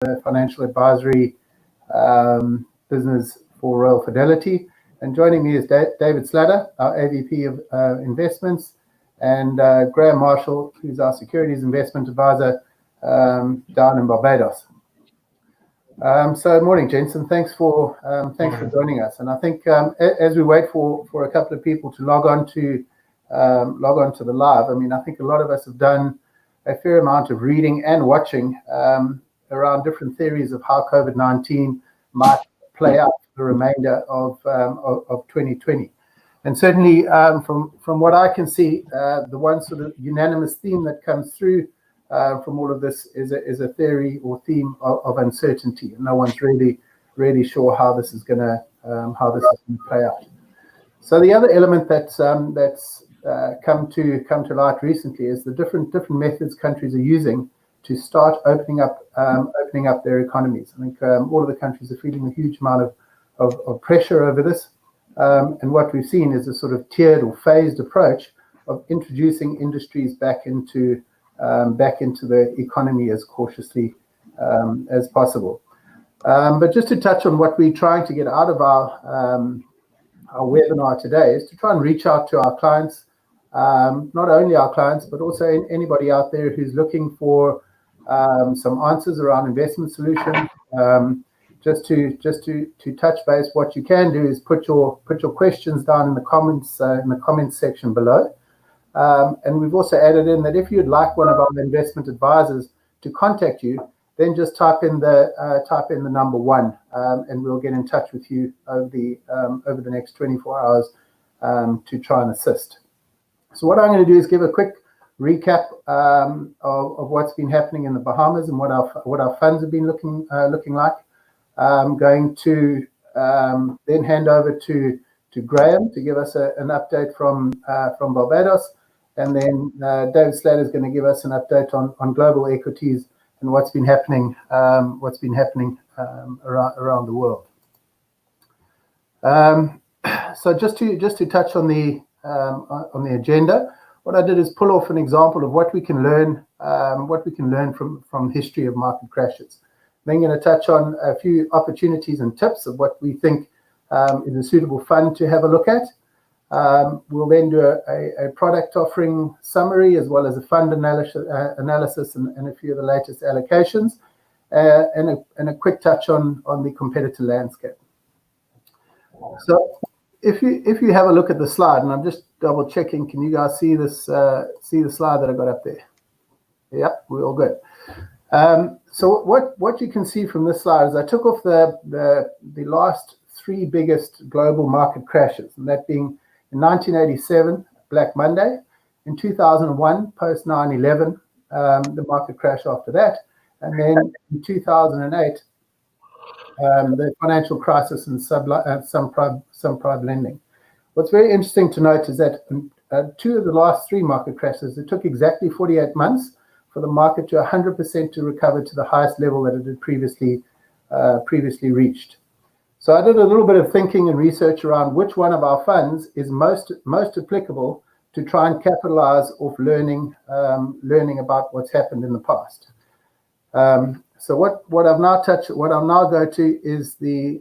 the financial advisory business for Royal Fidelity. And joining me is David Slatter, our AVP of Investments, and Graham Marshall, who's our Securities Investment Advisor down in Barbados. So morning, gents, and thanks for joining us. And I think as we wait for a couple of people to log on to the live, I mean, I think a lot of us have done a fair amount of reading and watching around different theories of how COVID-19 might play out for the remainder of 2020. And certainly from what I can see, the one sort of unanimous theme that comes through from all of this is a theory or theme of uncertainty, and no one's really sure how this is going to play out. So the other element that's come to light recently is the different methods countries are using to start opening up their economies. I think all of the countries are feeling a huge amount of pressure over this, and what we've seen is a sort of tiered or phased approach of introducing industries back into the economy as cautiously as possible. But just to touch on what we're trying to get out of our webinar today is to try and reach out to our clients, not only our clients, but also anybody out there who's looking for some answers around investment solutions. Just to touch base, what you can do is put your questions down in the comments section below. And we've also added in that if you'd like one of our investment advisors to contact you, then just type in the number 1, and we'll get in touch with you over the next 24 hours to try and assist. So what I'm going to do is give a quick recap of what's been happening in the Bahamas and what our funds have been looking like. I'm going to then hand over to Graham to give us an update from Barbados, and then David Slater is going to give us an update on global equities and what's been happening around the world. So just to touch on the agenda, what I did is pull off an example of what we can learn from history of market crashes. Then going to touch on a few opportunities and tips of what we think is a suitable fund to have a look at. We'll then do a product offering summary as well as a fund analysis and a few of the latest allocations, and a quick touch on the competitor landscape. So if you have a look at the slide, and I'm just double checking, can you guys see the slide that I got up there? Yep, we're all good. So what you can see from this slide is I took off the last 3 biggest global market crashes, and that being in 1987, Black Monday, in 2001, post 9/11, the market crash after that, and then in 2008, the financial crisis and subprime lending. What's very interesting to note is that 2 of the last 3 market crashes, it took exactly 48 months for the market to 100% to recover to the highest level that it had previously reached. So I did a little bit of thinking and research around which one of our funds is most applicable to try and capitalize off learning about what's happened in the past. So what I'll now go to is a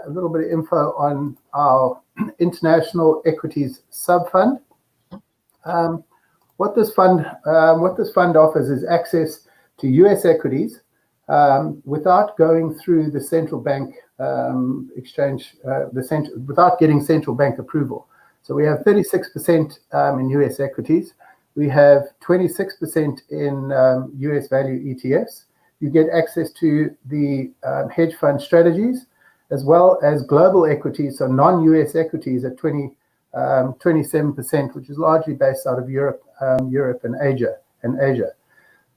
little bit of info on our international equities sub fund. What this fund offers is access to US equities without going through the central bank exchange, without getting central bank approval. So we have 36% in US equities. We have 26% in US value ETFs. You get access to the hedge fund strategies, as well as global equities, so non-US equities at 27%, which is largely based out of Europe and Asia.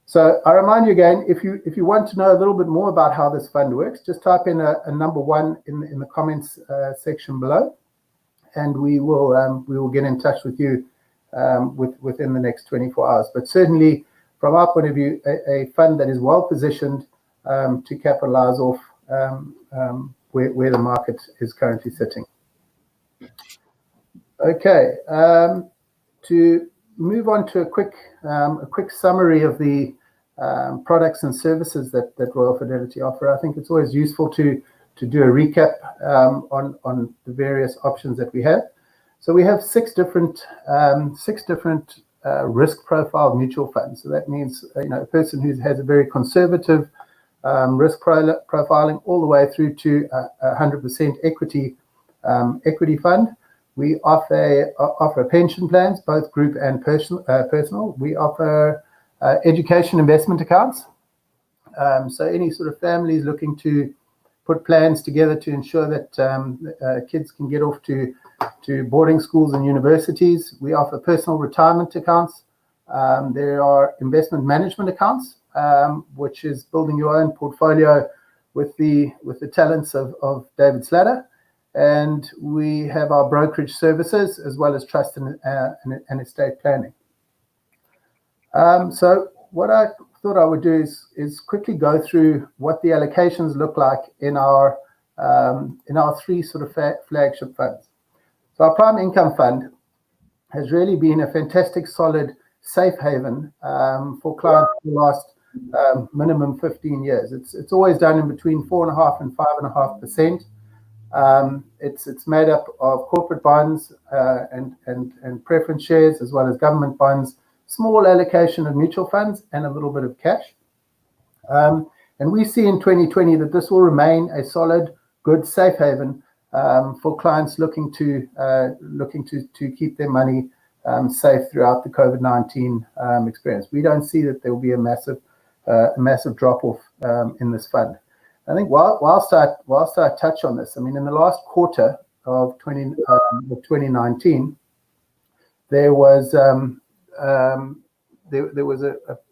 So I remind you again, if you want to know a little bit more about how this fund works, just type in a number 1 in the comments section below, and we will get in touch with you within the next 24 hours. But certainly, from our point of view, a fund that is well positioned to capitalize off where the market is currently sitting. Okay, to move on to a quick summary of the products and services that Royal Fidelity offer, I think it's always useful to do a recap on the various options that we have. So we have six different risk profile mutual funds. So that means a person who has a very conservative risk profiling all the way through to 100% equity fund. We offer pension plans, both group and personal. We offer education investment accounts. So any sort of families looking to put plans together to ensure that kids can get off to boarding schools and universities. We offer personal retirement accounts. There are investment management accounts, which is building your own portfolio with the talents of David Slatter. And we have our brokerage services as well as trust and estate planning. So what I thought I would do is quickly go through what the allocations look like in our three sort of flagship funds. So our Prime Income Fund has really been a fantastic, solid, safe haven for clients for the last minimum 15 years. It's always done in between 4.5% and 5.5%. It's made up of corporate bonds and preference shares, as well as government bonds, small allocation of mutual funds, and a little bit of cash. And we see in 2020 that this will remain a solid, good, safe haven for clients looking to keep their money safe throughout the COVID-19 experience. We don't see that there will be a massive drop-off in this fund. I think whilst I touch on this, I mean, in the last quarter of 2019, there was a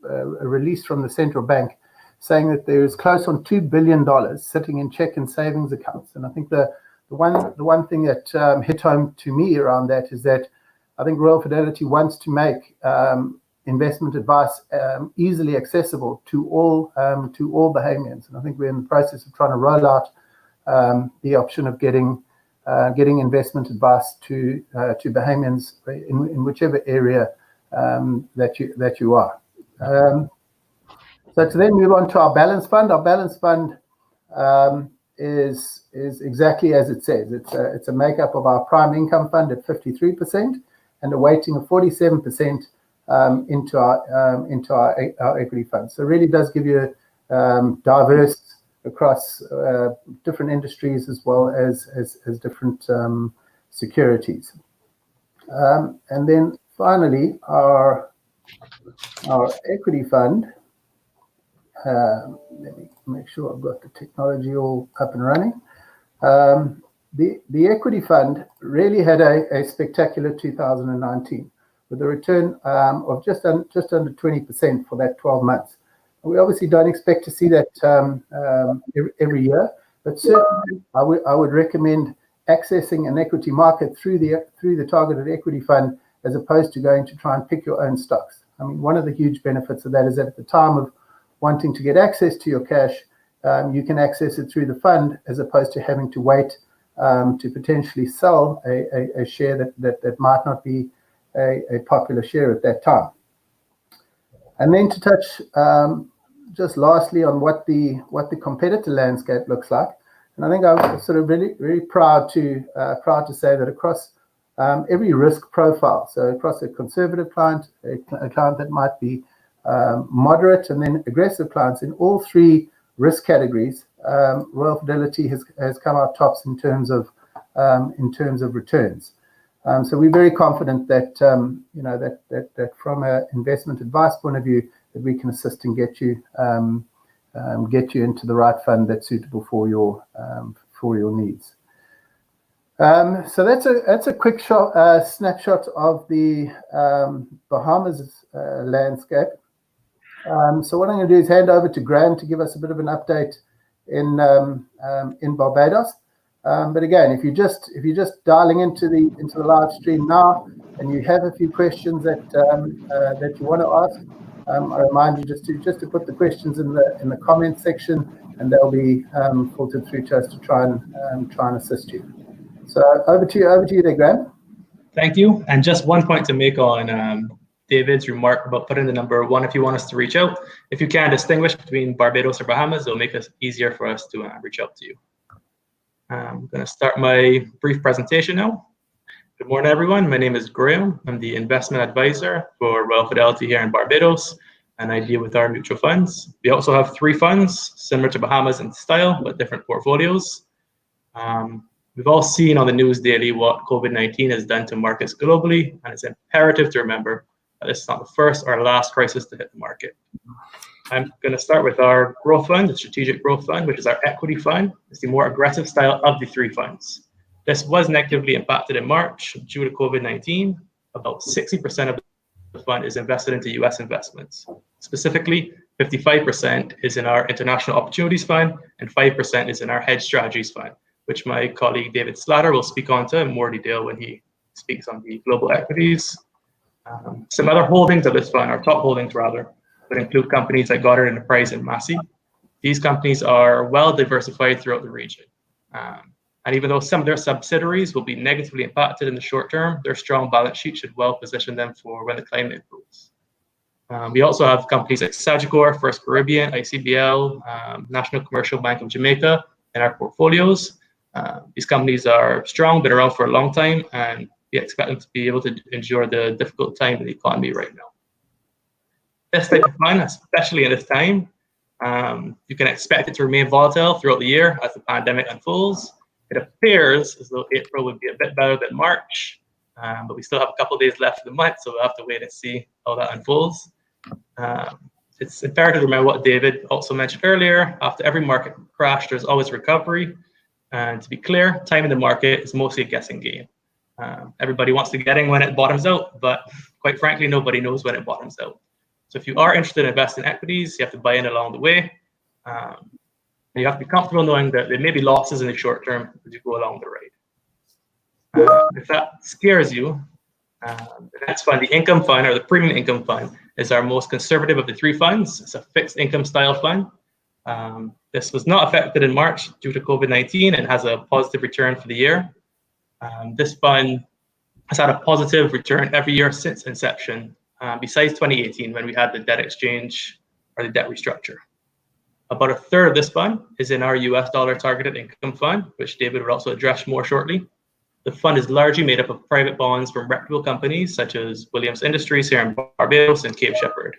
release from the central bank saying that there is close on $2 billion sitting in check and savings accounts. And I think the one thing that hit home to me around that is that I think Royal Fidelity wants to make investment advice easily accessible to all Bahamians. And I think we're in the process of trying to roll out the option of getting investment advice to Bahamians in whichever area that you are. So to then move on to our balance fund. Our balance fund is exactly as it says. It's a makeup of our Prime Income Fund at 53% and a weighting of 47% into our equity fund. So it really does give you diverse across different industries as well as different securities. And then finally, our equity fund. Let me make sure I've got the technology all up and running. The equity fund really had a spectacular 2019 with a return of just under 20% for that 12 months. We obviously don't expect to see that every year, but certainly I would recommend accessing an equity market through the targeted equity fund as opposed to going to try and pick your own stocks. I mean, one of the huge benefits of that is that at the time of wanting to get access to your cash, you can access it through the fund as opposed to having to wait to potentially sell a share that might not be a popular share at that time. And then to touch just lastly on what the competitor landscape looks like, and I think I'm sort of really, really proud to say that across every risk profile, so across a conservative client, a client that might be moderate, and then aggressive clients, in all three risk categories, Royal Fidelity has come out tops in terms of returns. So we're very confident that that from an investment advice point of view, that we can assist and get you into the right fund that's suitable for your needs. So that's a quick snapshot of the Bahamas landscape. So what I'm going to do is hand over to Graham to give us a bit of an update in Barbados. But again, if you're just dialing into the live stream now, and you have a few questions that you want to ask, I remind you just to put the questions in the comment section, and they'll be filtered through to us to try and assist you. So over to you there, Graham. Thank you. And just one point to make on David's remark about putting the number 1 if you want us to reach out. If you can distinguish between Barbados or Bahamas, it'll make it easier for us to reach out to you. I'm going to start my brief presentation now. Good morning, everyone. My name is Graham. I'm the investment advisor for Royal Fidelity here in Barbados, and I deal with our mutual funds. We also have 3 funds, similar to Bahamas in style, but different portfolios. We've all seen on the news daily what COVID-19 has done to markets globally, and it's imperative to remember that this is not the first or last crisis to hit the market. I'm going to start with our growth fund, the strategic growth fund, which is our equity fund. It's the more aggressive style of the 3 funds. This was negatively impacted in March due to COVID-19. About 60% of the fund is invested into US investments. Specifically, 55% is in our international opportunities fund and 5% is in our hedge strategies fund, which my colleague David Slatter will speak on to in more detail when he speaks on the global equities. Some other holdings of this fund, our top holdings rather, would include companies like Goddard Enterprise and Massey. These companies are well diversified throughout the region. And even though some of their subsidiaries will be negatively impacted in the short term, their strong balance sheet should well position them for when the climate improves. We also have companies like Sagicor, First Caribbean, ICBL, National Commercial Bank of Jamaica in our portfolios. These companies are strong, been around for a long time, and we expect them to be able to endure the difficult time in the economy right now. This type of fund, especially in this time, you can expect it to remain volatile throughout the year as the pandemic unfolds. It appears as though April would be a bit better than March, but we still have a couple of days left of the month, so we'll have to wait and see how that unfolds. It's imperative to remember what David also mentioned earlier. After every market crash, there's always recovery. And to be clear, time in the market is mostly a guessing game. Everybody wants to get in when it bottoms out, but quite frankly, nobody knows when it bottoms out. So if you are interested in investing in equities, you have to buy in along the way. And you have to be comfortable knowing that there may be losses in the short term as you go along the ride. If that scares you, the next fund, the income fund or the premium income fund, is our most conservative of the 3 funds. It's a fixed income style fund. This was not affected in March due to COVID-19 and has a positive return for the year. This fund has had a positive return every year since inception, besides 2018 when we had the debt exchange or the debt restructure. About a third of this fund is in our US dollar targeted income fund, which David will also address more shortly. The fund is largely made up of private bonds from reputable companies such as Williams Industries here in Barbados and Cape Shepherd.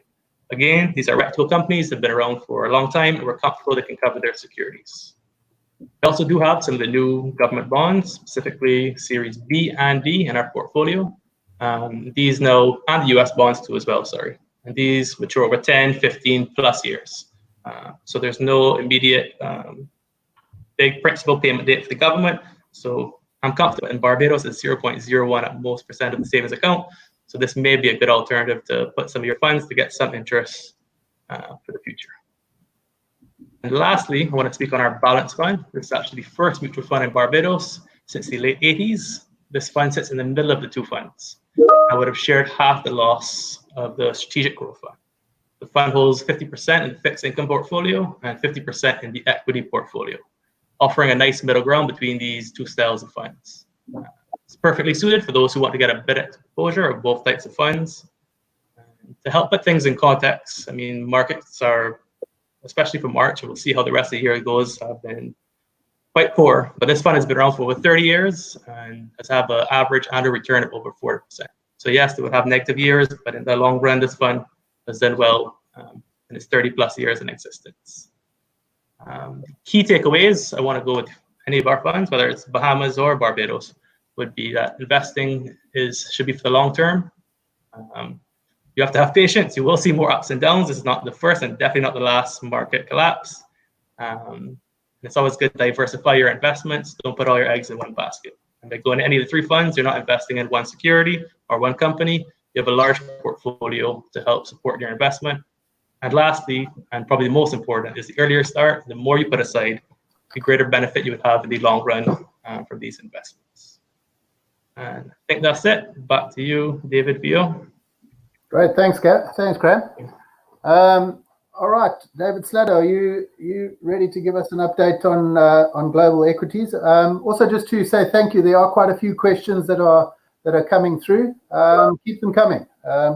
Again, these are reputable companies that have been around for a long time and we're comfortable they can cover their securities. We also do have some of the new government bonds, specifically Series B and D in our portfolio. These now, and the US bonds too as well, sorry. And these mature over 10, 15 plus years. So there's no immediate big principal payment date for the government. So I'm comfortable. In Barbados, it's 0.01 at most % of the savings account. So this may be a good alternative to put some of your funds to get some interest for the future. And lastly, I want to speak on our balance fund. This is actually the first mutual fund in Barbados since the late 80s. This fund sits in the middle of the 2 funds. I would have shared half the loss of the strategic growth fund. The fund holds 50% in the fixed income portfolio and 50% in the equity portfolio, offering a nice middle ground between these 2 styles of funds. It's perfectly suited for those who want to get a bit of exposure of both types of funds. To help put things in context, I mean, markets are, especially for March, and we'll see how the rest of the year goes, have been quite poor. But this fund has been around for over 30 years and has had an average annual return of over 40%. So yes, it would have negative years, but in the long run, this fund has done well in its 30 plus years in existence. Key takeaways I want to go with any of our funds, whether it's Bahamas or Barbados, would be that investing should be for the long term. You have to have patience. You will see more ups and downs. This is not the first and definitely not the last market collapse. It's always good to diversify your investments. Don't put all your eggs in one basket. And by going to any of the 3 funds, you're not investing in one security or one company. You have a large portfolio to help support your investment. And lastly, and probably the most important, is the earlier start, the more you put aside, the greater benefit you would have in the long run from these investments. And I think that's it. Back to you, David Vio. Great, thanks, Graham. All right, David Slatter, are you ready to give us an update on global equities? Also, just to say thank you, there are quite a few questions that are coming through. Keep them coming.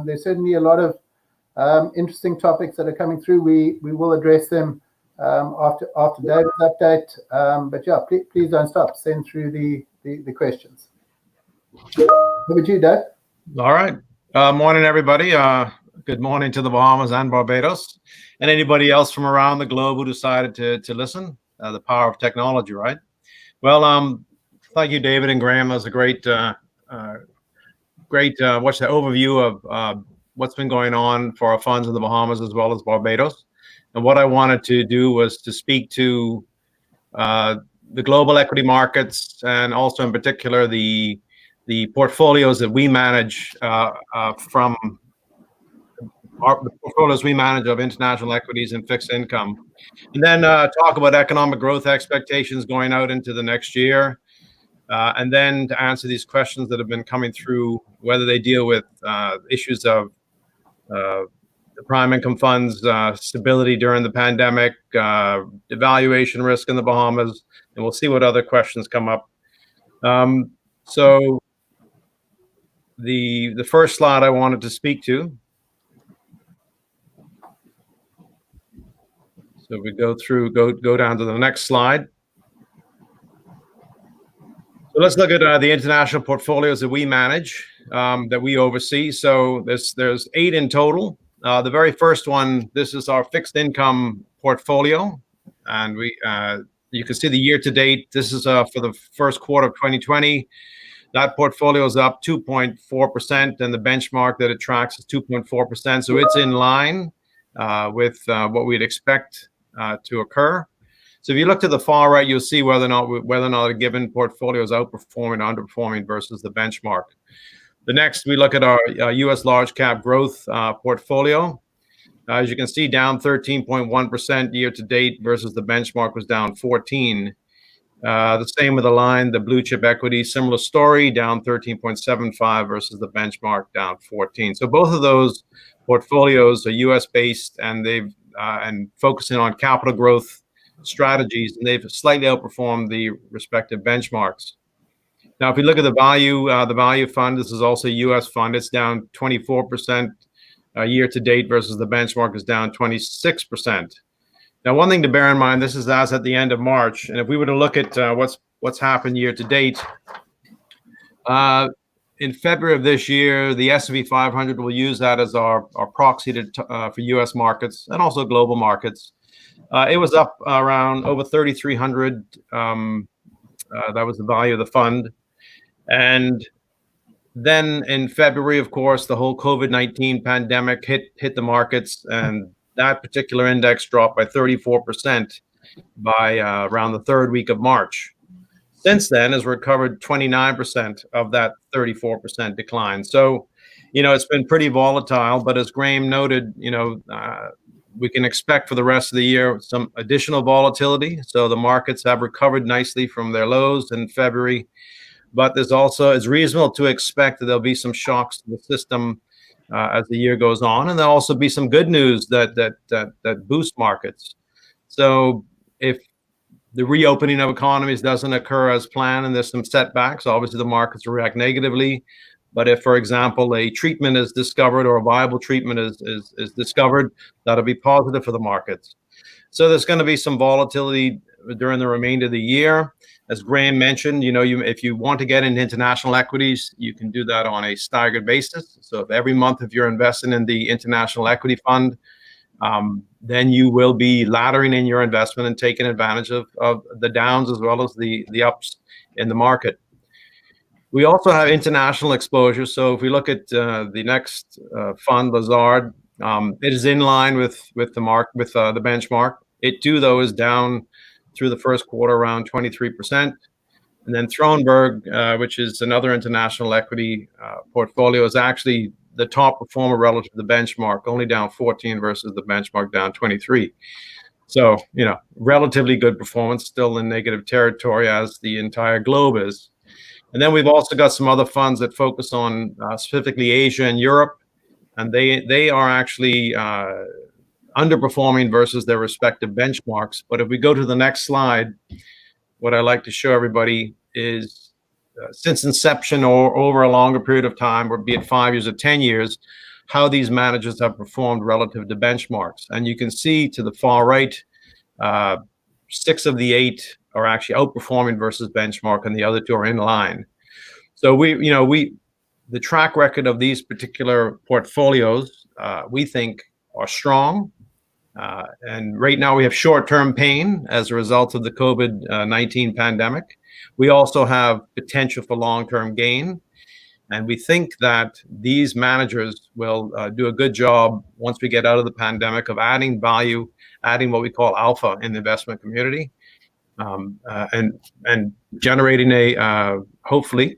There's certainly a lot of interesting topics that are coming through. We will address them after David's update. But yeah, please don't stop. Send through the questions. Over to you, Dave. All right. Morning, everybody. Good morning to the Bahamas and Barbados, and anybody else from around the globe who decided to listen. The power of technology, right? Well, thank you, David and Graham. That was a great overview of what's been going on for our funds in the Bahamas as well as Barbados. And what I wanted to do was to speak to the global equity markets, and also in particular the portfolios that we manage from the portfolios we manage of international equities and fixed income. And then talk about economic growth expectations going out into the next year. And then to answer these questions that have been coming through, whether they deal with issues of the prime income funds, stability during the pandemic, devaluation risk in the Bahamas, and we'll see what other questions come up. So the first slide I wanted to speak to. So we go down to the next slide. So let's look at the international portfolios that we manage, that we oversee. So there's 8 in total. The very first one, this is our fixed income portfolio, and you can see the year to date. This is for the first quarter of 2020. That portfolio is up 2.4%, and the benchmark that it tracks is 2.4%. So it's in line with what we'd expect to occur. So if you look to the far right, you'll see whether or not a given portfolio is outperforming or underperforming versus the benchmark. The next, we look at our U.S. large cap growth portfolio. As you can see, down 13.1% year to date versus the benchmark was down 14. The same with the line, the blue chip equity, similar story, down 13.75 versus the benchmark down 14. So both of those portfolios are U.S. based, and they've and focusing on capital growth strategies, and they've slightly outperformed the respective benchmarks. Now, if we look at the value fund, this is also a U.S. fund. It's down 24% year to date versus the benchmark is down 26%. Now, one thing to bear in mind, this is as at the end of March, and if we were to look at what's happened year to date, in February of this year, the S&P 500 will use that as our proxy for U.S. markets and also global markets. It was up around over 3,300. That was the value of the fund. And then in February, of course, the whole COVID-19 pandemic hit the markets, and that particular index dropped by 34% by around the third week of March. Since then, has recovered 29% of that 34% decline. So, it's been pretty volatile, but as Graham noted, we can expect for the rest of the year some additional volatility. So the markets have recovered nicely from their lows in February, but it's reasonable to expect that there'll be some shocks to the system as the year goes on, and there'll also be some good news that boost markets. So if the reopening of economies doesn't occur as planned and there's some setbacks, obviously the markets will react negatively. But if, for example, a treatment is discovered or a viable treatment is discovered, that'll be positive for the markets. So there's going to be some volatility during the remainder of the year. As Graham mentioned, if you want to get into international equities, you can do that on a staggered basis. So if every month, if you're investing in the international equity fund, then you will be laddering in your investment and taking advantage of the downs as well as the ups in the market. We also have international exposure. So if we look at the next fund, Lazard, it is in line with the benchmark. It too, though, is down through the first quarter around 23%. And then Thronberg, which is another international equity portfolio, is actually the top performer relative to the benchmark, only down 14 versus the benchmark down 23. So, relatively good performance, still in negative territory as the entire globe is. And then we've also got some other funds that focus on specifically Asia and Europe, and they are actually underperforming versus their respective benchmarks. But if we go to the next slide, what I like to show everybody is since inception or over a longer period of time, or be it 5 years or 10 years, how these managers have performed relative to benchmarks. And you can see to the far right, 6 of the 8 are actually outperforming versus benchmark, and the other 2 are in line. So the track record of these particular portfolios, we think, are strong. And right now we have short-term pain as a result of the COVID-19 pandemic. We also have potential for long-term gain. And we think that these managers will do a good job once we get out of the pandemic of adding value, adding what we call alpha in the investment community, and generating a, hopefully,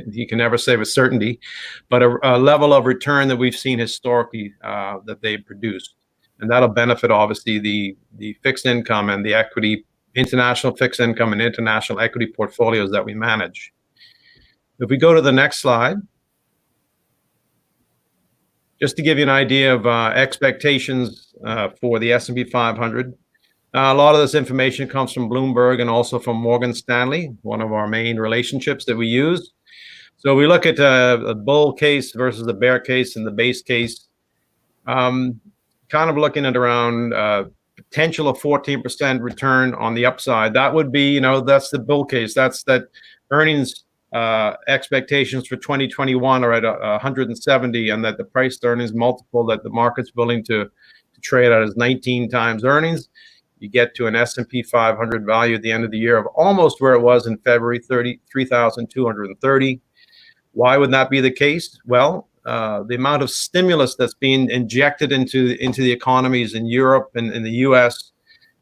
you can never say with certainty, but a level of return that we've seen historically that they've produced. And that'll benefit, obviously, the fixed income and the equity, international fixed income and international equity portfolios that we manage. If we go to the next slide, just to give you an idea of expectations for the S&P 500, a lot of this information comes from Bloomberg and also from Morgan Stanley, one of our main relationships that we use. So we look at a bull case versus the bear case and the base case, kind of looking at around potential of 14% return on the upside. That would be, that's the bull case. That's that earnings expectations for 2021 are at 170, and that the price to earnings multiple that the market's willing to trade at is 19 times earnings. You get to an S&P 500 value at the end of the year of almost where it was in February, 33,230. Why would that be the case? Well, the amount of stimulus that's being injected into the economies in Europe and in the U.S.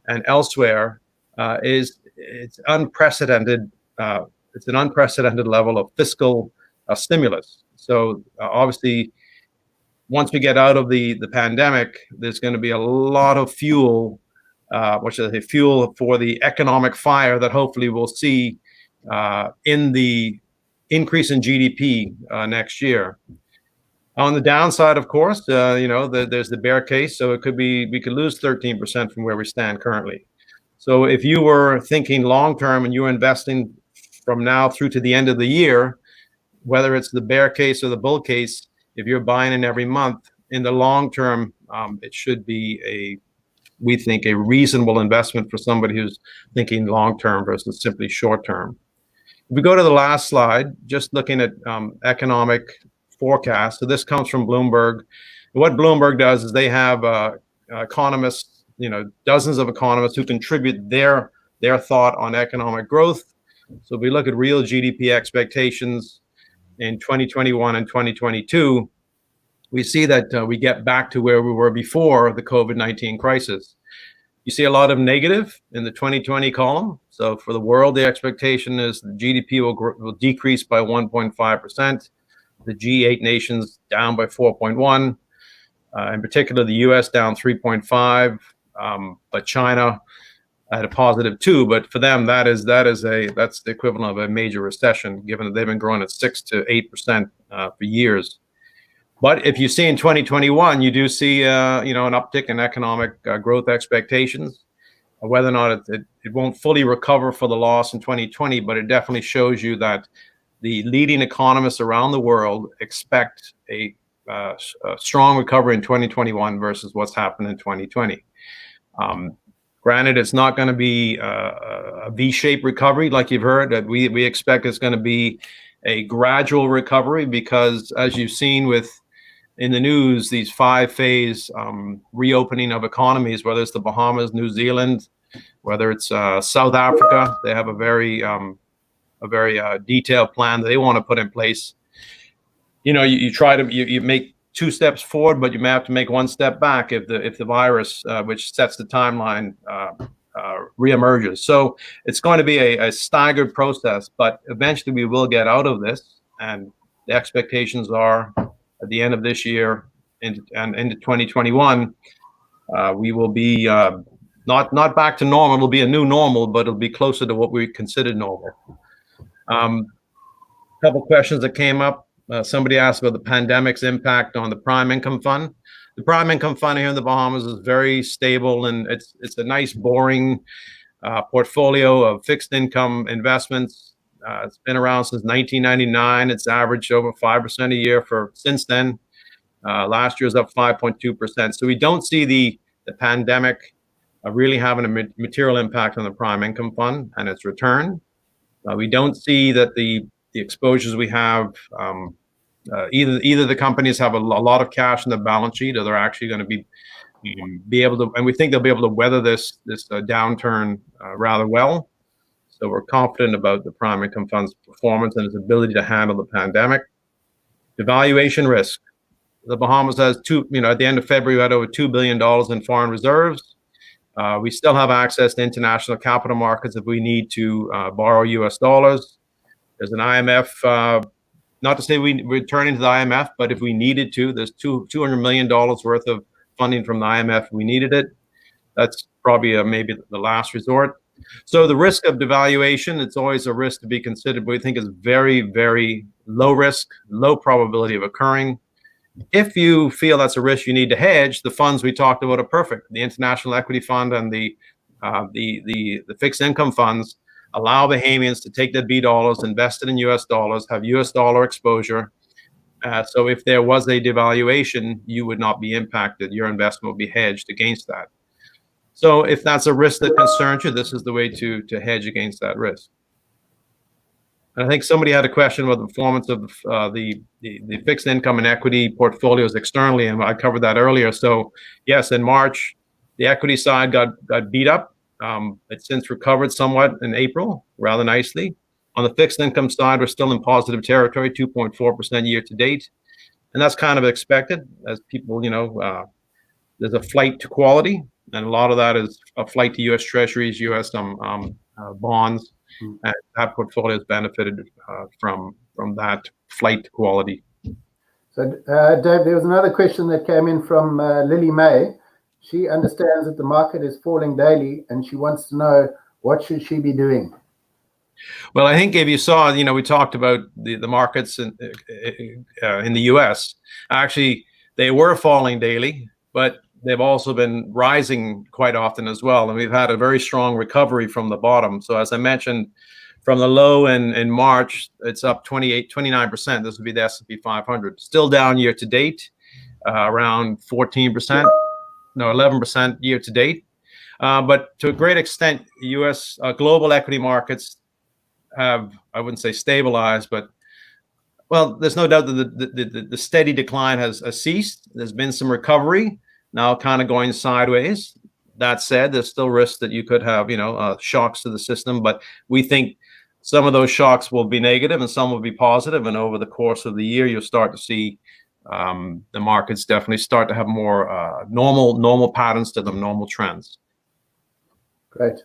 and elsewhere it's unprecedented. It's an unprecedented level of fiscal stimulus. So obviously, once we get out of the pandemic, there's going to be a lot of fuel, which is a fuel for the economic fire that hopefully we'll see in the increase in GDP next year. On the downside, of course, there's the bear case. So it could be, we could lose 13% from where we stand currently. So if you were thinking long-term and you were investing from now through to the end of the year, whether it's the bear case or the bull case, if you're buying in every month, in the long term, it should be we think, a reasonable investment for somebody who's thinking long-term versus simply short-term. If we go to the last slide, just looking at economic forecast. So this comes from Bloomberg. What Bloomberg does is they have economists, dozens of economists who contribute their thought on economic growth. So if we look at real GDP expectations in 2021 and 2022, we see that we get back to where we were before the COVID-19 crisis. You see a lot of negative in the 2020 column. So for the world, the expectation is the GDP will decrease by 1.5%. The G8 nations down by 4.1. In particular, the US down 3.5, but China at a positive 2. But for them, that's the equivalent of a major recession, given that they've been growing at 6 to 8% for years. But if you see in 2021, you do see an uptick in economic growth expectations. Whether or not it won't fully recover for the loss in 2020, but it definitely shows you that the leading economists around the world expect a strong recovery in 2021 versus what's happened in 2020. Granted, it's not going to be a V-shaped recovery like you've heard. That we expect it's going to be a gradual recovery because, as you've seen in the news, these 5-phase reopening of economies, whether it's the Bahamas, New Zealand, whether it's South Africa, they have a very detailed plan that they want to put in place. You make 2 steps forward, but you may have to make 1 step back if the virus, which sets the timeline, reemerges. So it's going to be a staggered process, but eventually we will get out of this, and the expectations are at the end of this year and into 2021, we will be not back to normal. It'll be a new normal, but it'll be closer to what we considered normal. A couple questions that came up. Somebody asked about the pandemic's impact on the prime income fund. The prime income fund here in the Bahamas is very stable, and it's a nice, boring portfolio of fixed income investments. It's been around since 1999. It's averaged over 5% a year since then. Last year was up 5.2%. So we don't see the pandemic really having a material impact on the prime income fund and its return. We don't see that the exposures we have, either the companies have a lot of cash in the balance sheet, or they're actually going to be able to, and we think they'll be able to weather this downturn rather well. So we're confident about the prime income fund's performance and its ability to handle the pandemic. Devaluation risk. The Bahamas has at the end of February, we had over $2 billion in foreign reserves. We still have access to international capital markets if we need to borrow US dollars. There's an IMF, not to say we're turning to the IMF, but if we needed to, there's $200 million worth of funding from the IMF if we needed it. That's probably maybe the last resort. So the risk of devaluation, it's always a risk to be considered, but we think is very, very low risk, low probability of occurring. If you feel that's a risk you need to hedge, the funds we talked about are perfect. The International Equity Fund and the fixed income funds allow Bahamians to take their B dollars, invest it in US dollars, have US dollar exposure. So if there was a devaluation, you would not be impacted. Your investment would be hedged against that. So if that's a risk that concerns you, this is the way to hedge against that risk. And I think somebody had a question about the performance of the fixed income and equity portfolios externally, and I covered that earlier. So yes, in March, the equity side got beat up. It's since recovered somewhat in April, rather nicely. On the fixed income side, we're still in positive territory, 2.4% year to date. And that's kind of expected as people, there's a flight to quality. And a lot of that is a flight to U.S. Treasuries, U.S. bonds. And that portfolio has benefited from that flight to quality. So, Dave, there was another question that came in from Lily May. She understands that the market is falling daily, and she wants to know what should she be doing. Well, I think if you saw, we talked about the markets in the U.S. Actually, they were falling daily, but they've also been rising quite often as well. And we've had a very strong recovery from the bottom. So as I mentioned, from the low in March, it's up 29%. This would be the S&P 500. Still down year to date, around 14%, no, 11% year to date. But to a great extent, U.S. Global equity markets have, I wouldn't say stabilized, but well, there's no doubt that the steady decline has ceased. There's been some recovery. Now kind of going sideways. That said, there's still risks that you could have, shocks to the system. But we think some of those shocks will be negative and some will be positive. And over the course of the year, you'll start to see the markets definitely start to have more normal patterns to them, normal trends. Great.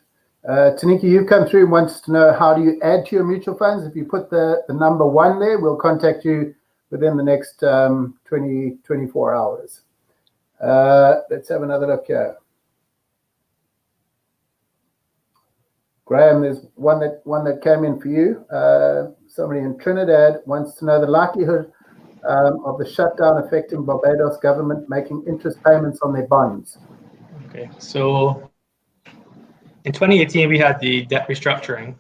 Tanika, you've come through and wants to know, how do you add to your mutual funds? If you put the number 1 there, we'll contact you within the next 24 hours. Let's have another look here. Graham, there's one that came in for you. Somebody in Trinidad wants to know the likelihood of the shutdown affecting Barbados government making interest payments on their bonds. Okay, so in 2018 we had the debt restructuring,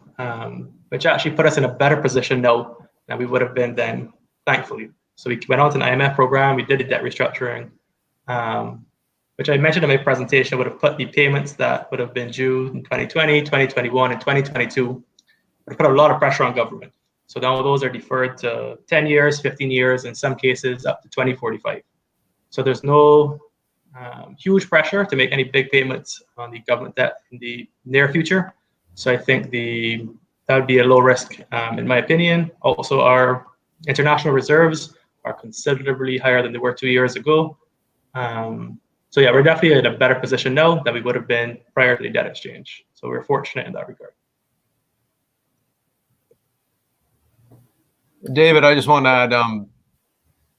which actually put us in a better position now than we would have been then, thankfully. So we went on to an IMF program, we did the debt restructuring. Which I mentioned in my presentation, would have put the payments that would have been due in 2020, 2021, and 2022, would have put a lot of pressure on government. So now those are deferred to 10 years, 15 years, in some cases up to 2045. So there's no huge pressure to make any big payments on the government debt in the near future. So I think that would be a low risk, in my opinion. Also, our international reserves are considerably higher than they were 2 years ago. So yeah, we're definitely in a better position now than we would have been prior to the debt exchange. So we're fortunate in that regard. David, I just want to add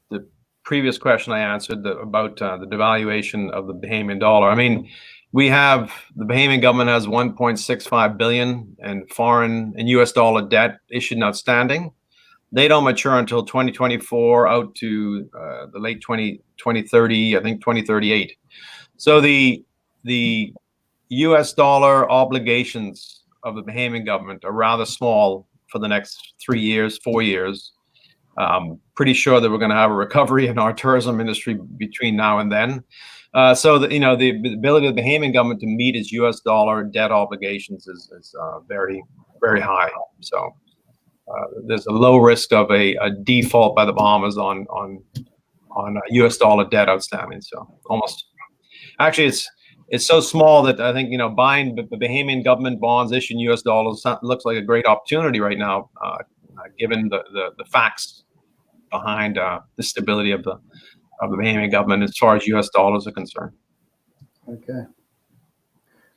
the previous question I answered about the devaluation of the Bahamian dollar. I mean, the Bahamian government has 1.65 billion in foreign and US dollar debt issued and outstanding. They don't mature until 2024 out to the late 2030, I think 2038. So the US dollar obligations of the Bahamian government are rather small for the next 3 years, 4 years. Pretty sure that we're going to have a recovery in our tourism industry between now and then. So that, the ability of the Bahamian government to meet its U.S. dollar debt obligations is very, very high. So there's a low risk of a default by the Bahamas on U.S. dollar debt outstanding. So almost, actually, it's so small that I think buying the Bahamian government bonds issued in U.S. dollars looks like a great opportunity right now, given the facts behind the stability of the Bahamian government as far as U.S. dollars are concerned. Okay.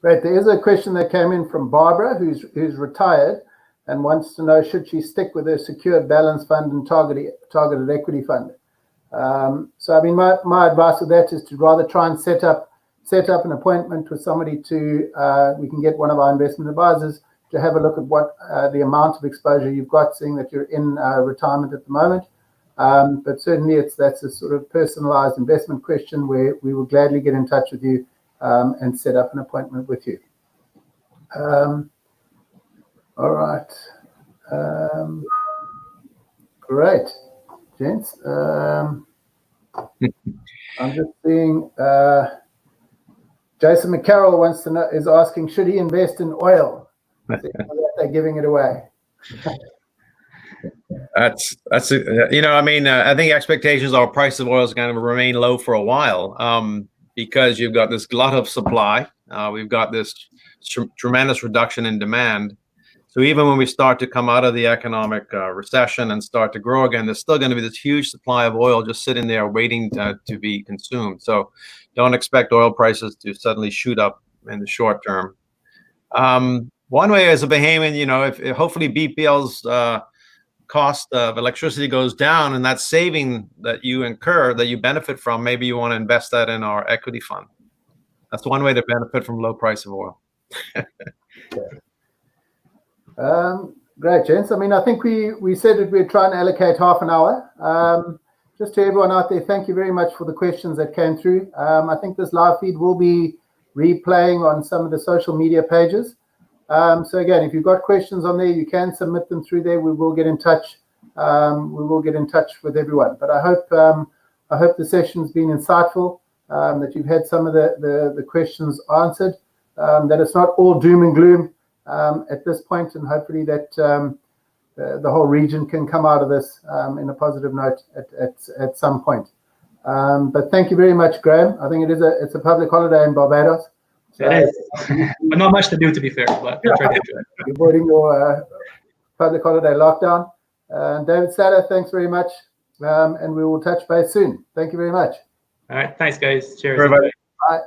Right. There is a question that came in from Barbara, who's retired and wants to know, should she stick with her secured balance fund and targeted equity fund? So I mean, my advice with that is to rather try and set up an appointment with somebody we can get one of our investment advisors to have a look at what the amount of exposure you've got, seeing that you're in retirement at the moment. But certainly that's a sort of personalized investment question where we will gladly get in touch with you and set up an appointment with you. All right. Great, gents. I'm just seeing Jason McCarroll wants to know, is asking, should he invest in oil? They're giving it away. That's I think expectations are price of oil is going to remain low for a while, because you've got this glut of supply. We've got this tremendous reduction in demand. So even when we start to come out of the economic recession and start to grow again, there's still going to be this huge supply of oil just sitting there waiting to be consumed. So don't expect oil prices to suddenly shoot up in the short term. One way as a Bahamian, if hopefully BPL's cost of electricity goes down, and that saving that you incur, that you benefit from, maybe you want to invest that in our equity fund. That's one way to benefit from low price of oil. Great, gents. I mean, I think we said that we'd try and allocate half an hour. Just to everyone out there, thank you very much for the questions that came through. I think this live feed will be replaying on some of the social media pages. So again, if you've got questions on there, you can submit them through there. We will get in touch. We will get in touch with everyone. But I hope the session's been insightful, that you've had some of the questions answered, that it's not all doom and gloom at this point, and hopefully that the whole region can come out of this in a positive note at some point. But thank you very much, Graham. I think it's a public holiday in Barbados. So, it is, but not much to do, to be fair. But I'll try to enjoy it. You're avoiding your public holiday lockdown. David Slatter, thanks very much, and we will touch base soon. Thank you very much. All right, thanks, guys. Cheers. Everybody. Bye.